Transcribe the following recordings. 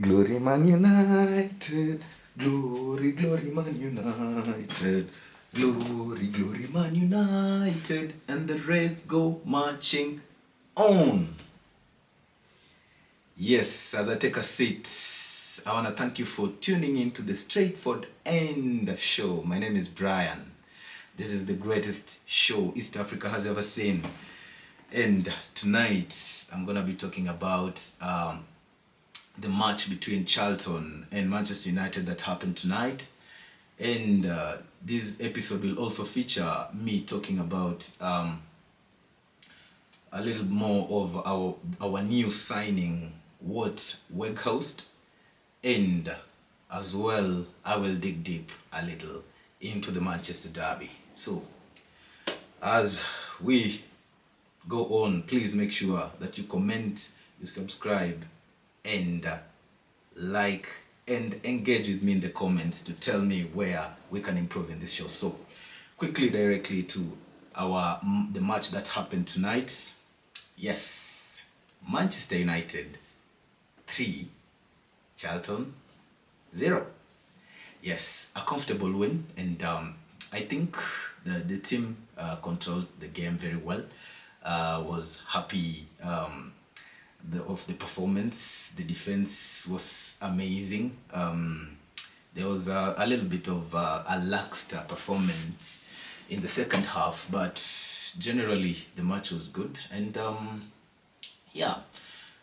Glory Man United, glory, glory Man United, glory, glory Man United, and the Reds go marching on. Yes, as I take a seat, I want to thank you for tuning in to the Straightforward End Show. My name is Brian. This is the greatest show East Africa has ever seen. And tonight, I'm going to be talking about the match between Charlton and Manchester United that happened tonight. And this episode will also feature me talking about a little more of our new signing, what Weghorst, and as well I will dig deep a little into the Manchester derby. So as we go on, please make sure that you comment, you subscribe, and like and engage with me in the comments to tell me where we can improve in this show. So quickly, directly to the match that happened tonight. Yes, Manchester United 3, Charlton 0. Yes, a comfortable win, and I think the team controlled the game very well. Was happy of the performance. The defense was amazing. There was a little bit of a lackluster performance in the second half, but generally the match was good. And yeah,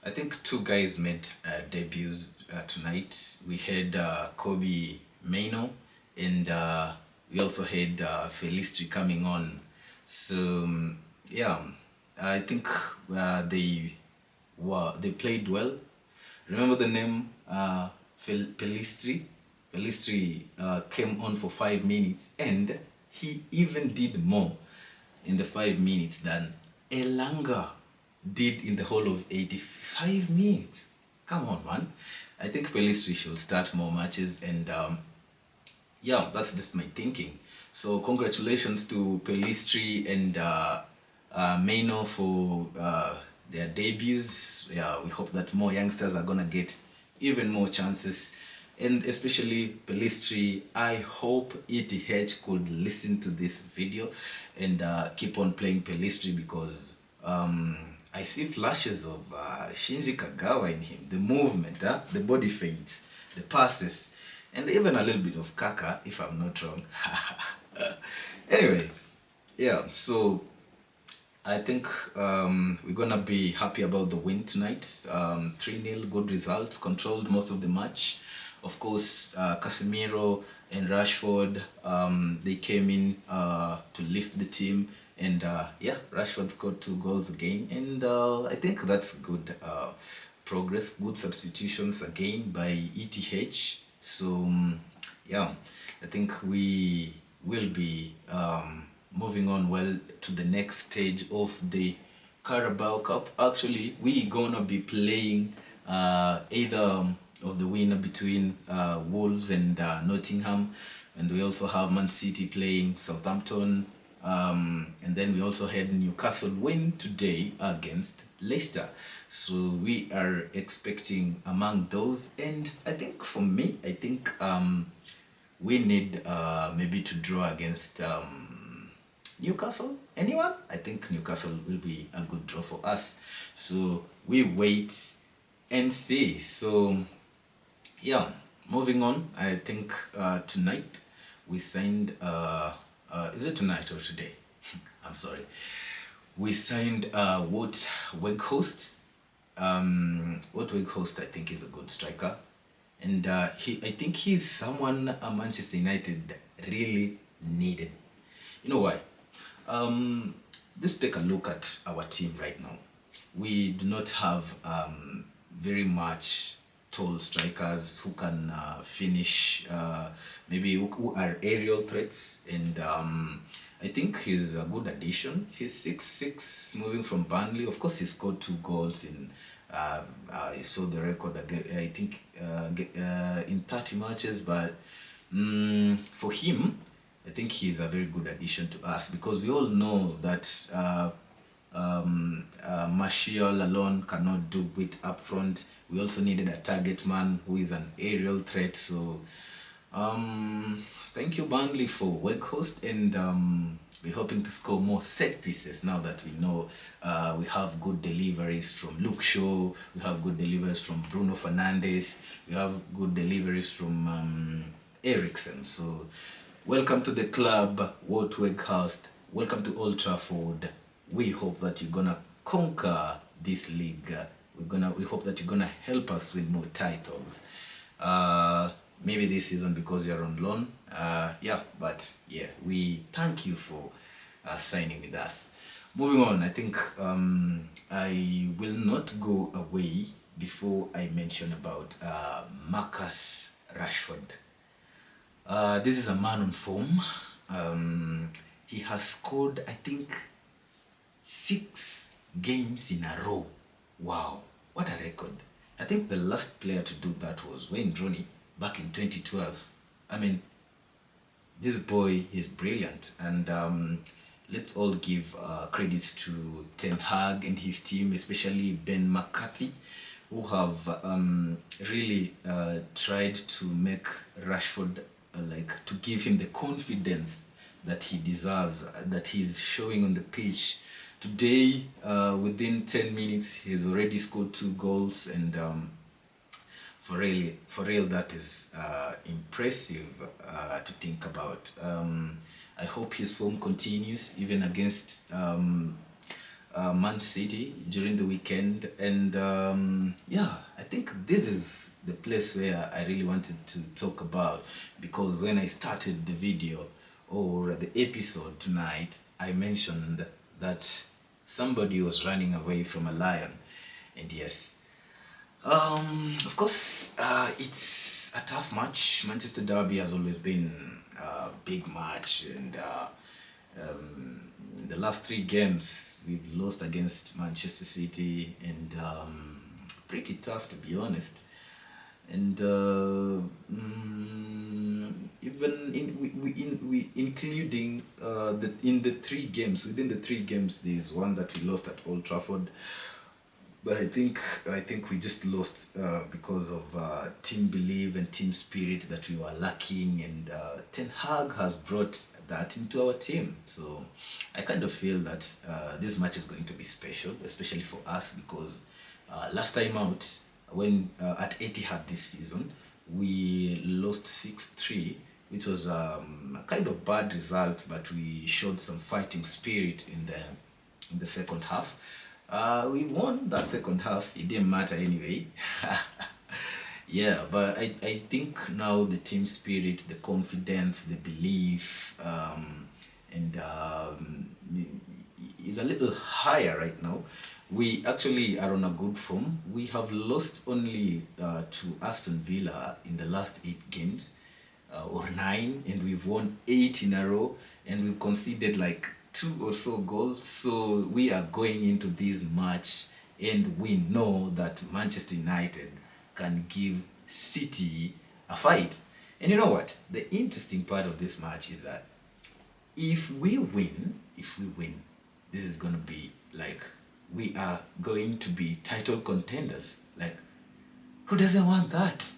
I think two guys made debuts tonight. We had Kobe Maino, and we also had Felistri coming on. So yeah, I think they played well. Remember the name Pelistri? Pelistri came on for 5 minutes, and he even did more in the 5 minutes than Elanga did in the whole of 85 minutes. Come on, man. I think Pelistri should start more matches, and yeah, that's just my thinking. So congratulations to Pelistri and Maino for their debuts. Yeah, we hope that more youngsters are gonna get even more chances, and especially Pelistri. I hope ETH could listen to this video and keep on playing Pelistri, because I see flashes of Shinji Kagawa in him. The movement, the body feints, the passes, and even a little bit of Kaka, if I'm not wrong. Anyway, yeah, so I think we're gonna be happy about the win tonight. 3-0, good result, controlled most of the match. Of course, Casemiro and Rashford, they came in to lift the team, and yeah, Rashford scored 2 goals again, and I think that's good progress, good substitutions again by ETH. So yeah, I think we will be moving on well to the next stage of the Carabao Cup. Actually, we gonna be playing either of the winner between Wolves and Nottingham, and we also have Man City playing Southampton, and then we also had Newcastle win today against Leicester. So we are expecting among those, and I think for me, I think we need maybe to draw against Newcastle. Anyone? I think Newcastle will be a good draw for us. So we wait and see. So yeah, moving on. I think tonight we signed. Is it tonight or today? I'm sorry. We signed what Weghorst. What Weghorst I think is a good striker, and I think he's someone Manchester United really needed. You know why? Just take a look at our team right now. We do not have very much tall strikers who can finish, maybe who are aerial threats, and I think he's a good addition. He's 6'6", moving from Burnley. Of course, he scored 2 goals in. I saw the record again. I think in 30 matches, but for him, I think he's a very good addition to us, because we all know that Martial alone cannot do it up front. We also needed a target man who is an aerial threat. So thank you, Burnley, for workhorse, and we're hoping to score more set pieces now that we know we have good deliveries from Luke Shaw, we have good deliveries from Bruno Fernandes, we have good deliveries from Eriksen. So, welcome to the club, Walt Weghorst. Welcome to Old Trafford. We hope that you're gonna conquer this league. We hope that you're gonna help us with more titles. Maybe this season because you're on loan. But yeah, we thank you for signing with us. Moving on, I think I will not go away before I mention about Marcus Rashford. This is a man on form. He has scored, I think, 6 games in a row. Wow, what a record. I think the last player to do that was Wayne Rooney back in 2012. I mean, this boy is brilliant, and let's all give credits to Ten Hag and his team, especially Ben McCarthy, who have really tried to make Rashford to give him the confidence that he deserves, that he's showing on the pitch. Today, within 10 minutes, he's already scored 2 goals, and for real, that is impressive to think about. I hope his form continues even against Man City during the weekend, and I think this is the place where I really wanted to talk about, because when I started the video or the episode tonight, I mentioned that somebody was running away from a lion, and yes, of course, it's a tough match. Manchester Derby has always been a big match, and the last 3 games we've lost against Manchester City, and pretty tough, to be honest. And even including within the 3 games, there's one that we lost at Old Trafford. But I think we just lost because of team belief and team spirit that we were lacking, and Ten Hag has brought that into our team. So I kind of feel that this match is going to be special, especially for us, because last time out, when at Etihad this season, we lost 6-3, which was a kind of bad result, but we showed some fighting spirit in the second half. We won that second half. It didn't matter anyway. Yeah, but I think now the team spirit, the confidence, the belief, and is a little higher right now. We actually are on a good form. We have lost only to Aston Villa in the last 8 games, or 9, and we've won 8 in a row, and we've conceded like 2 or so goals. So we are going into this match, and we know that Manchester United can give City a fight. And you know what? The interesting part of this match is that if we win, this is going to be like, we are going to be title contenders. Like, who doesn't want that?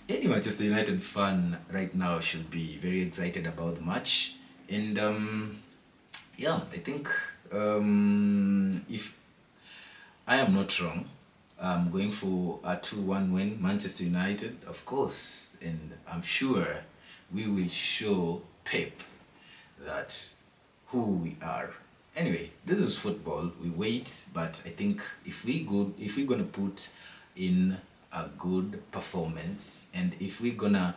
Any Manchester United fan right now should be very excited about the match. And I think if I am not wrong, I'm going for a 2-1 win, Manchester United, of course. And I'm sure we will show Pep that who we are. Anyway, this is football. We wait, but I think if we're gonna put in a good performance, and if we're gonna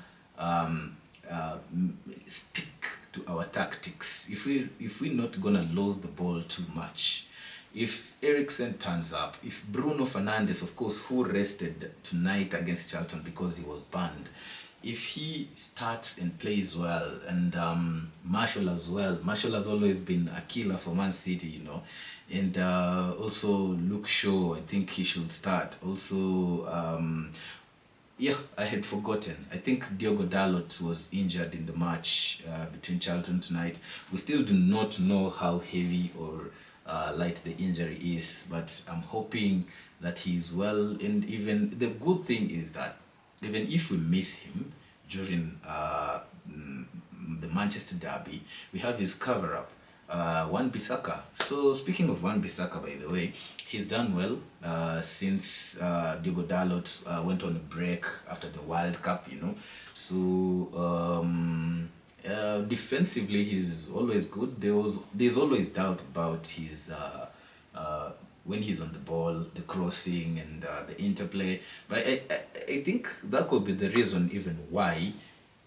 stick to our tactics, if we're not gonna lose the ball too much, if Eriksen turns up, if Bruno Fernandes, of course, who rested tonight against Charlton because he was banned, if he starts and plays well, and Marshall as well. Marshall has always been a killer for Man City, you know. And also Luke Shaw, I think he should start. Also, I had forgotten. I think Diogo Dalot was injured in the match between Charlton tonight. We still do not know how heavy or light the injury is, but I'm hoping that he's well. And even the good thing is that even if we miss him during the Manchester derby, we have his cover up, Wan Bissaka. So speaking of Wan Bissaka, by the way, he's done well since Diogo Dalot went on a break after the World Cup, you know. So defensively, he's always good. There's always doubt about his when he's on the ball, the crossing and the interplay. But I think that could be the reason even why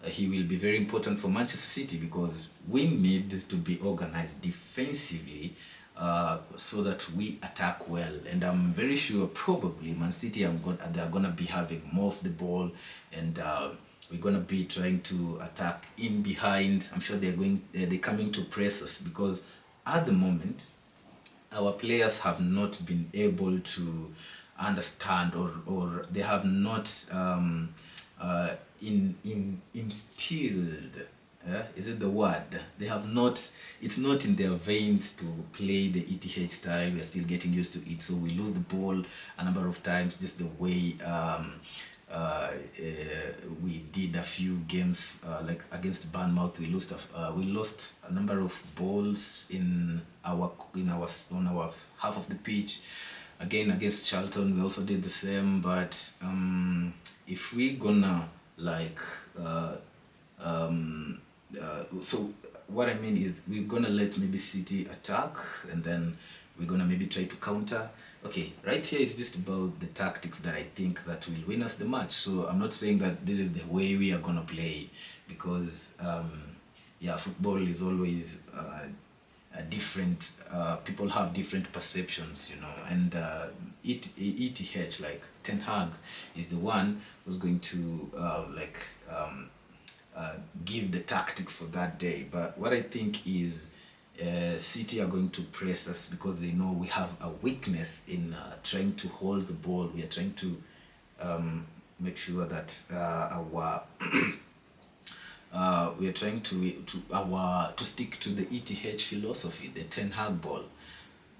he will be very important for Manchester City, because we need to be organized defensively so that we attack well. And I'm very sure probably Man City they're gonna be having more of the ball, and we're gonna be trying to attack in behind. I'm sure they're coming to press us, because at the moment our players have not been able to understand, or they have not instilled, is it the word? They have not, it's not in their veins to play the ETH style. We are still getting used to it, so we lose the ball a number of times, just the way we did a few games like against Bournemouth. We lost a number of balls on our half of the pitch. Again against Charlton we also did the same. But if we gonna like so what I mean is we're gonna let maybe City attack, and then we're gonna maybe try to counter. Okay, right here it's just about the tactics that I think that will win us the match. So I'm not saying that this is the way we are gonna play, because yeah, football is always a different. People have different perceptions, you know, and ETH, like Ten Hag, is the one who's going to give the tactics for that day. But what I think is City are going to press us, because they know we have a weakness in trying to hold the ball. We are trying to make sure that we are trying to stick to the ETH philosophy, the Ten Hag ball.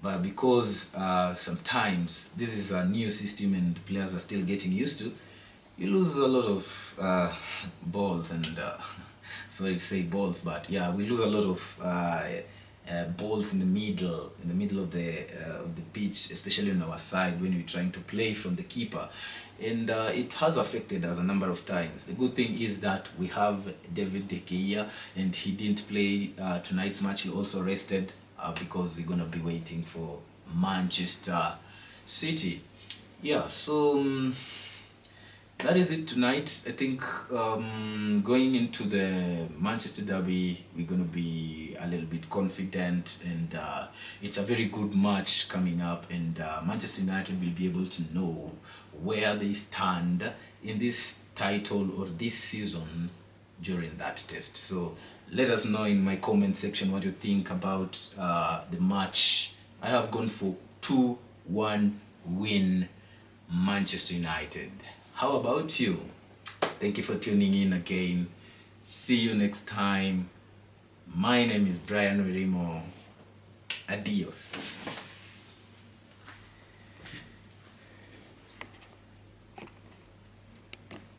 But because sometimes this is a new system and players are still getting used to, you lose a lot of balls and sorry to say balls, but yeah, we lose a lot of balls in the middle of the pitch, especially on our side when we're trying to play from the keeper, and it has affected us a number of times. The good thing is that we have David De Gea, and he didn't play tonight's match. He also rested because we're gonna be waiting for Manchester City. Yeah, so that is it tonight. I think going into the Manchester derby, we're going to be a little bit confident, and it's a very good match coming up, and Manchester United will be able to know where they stand in this title or this season during that test. So let us know in my comment section what you think about the match. I have gone for 2-1 win Manchester United. How about you? Thank you for tuning in again. See you next time. My name is Brian Werimo. Adios.